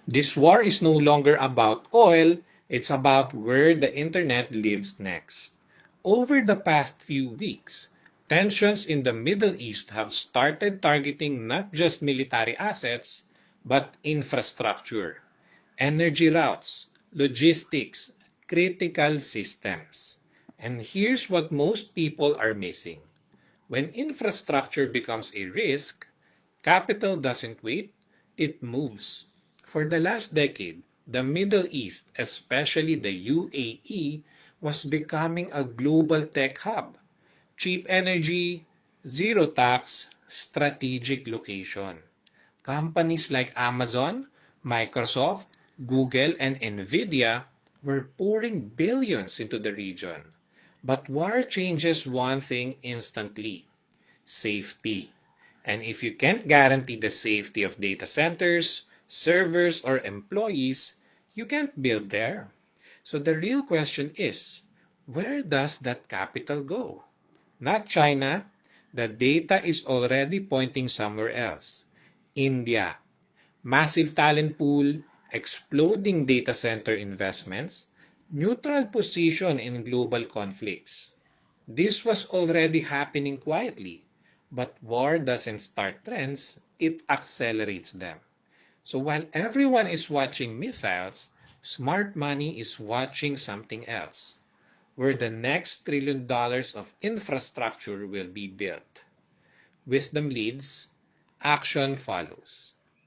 This war is no longer about oil, it's about where the internet lives next. Over the past few weeks, tensions in the Middle East have started targeting not just military assets, but infrastructure, energy routes, logistics, critical systems. And here's what most people are missing. When infrastructure becomes a risk, capital doesn't wait, it moves. For the last decade, the Middle East, especially the UAE, was becoming a global tech hub. Cheap energy, zero tax, strategic location. Companies like Amazon, Microsoft, Google, and Nvidia were pouring billions into the region. But war changes one thing instantly: safety. And if you can't guarantee the safety of data centers, servers, or employees, you can't build there. So the real question is, where does that capital go? Not China. The data is already pointing somewhere else. India. Massive talent pool, exploding data center investments, neutral position in global conflicts. This was already happening quietly, but war doesn't start trends, it accelerates them. So while everyone is watching missiles, smart money is watching something else, where the next $1 trillion of infrastructure will be built. Wisdom leads, action follows.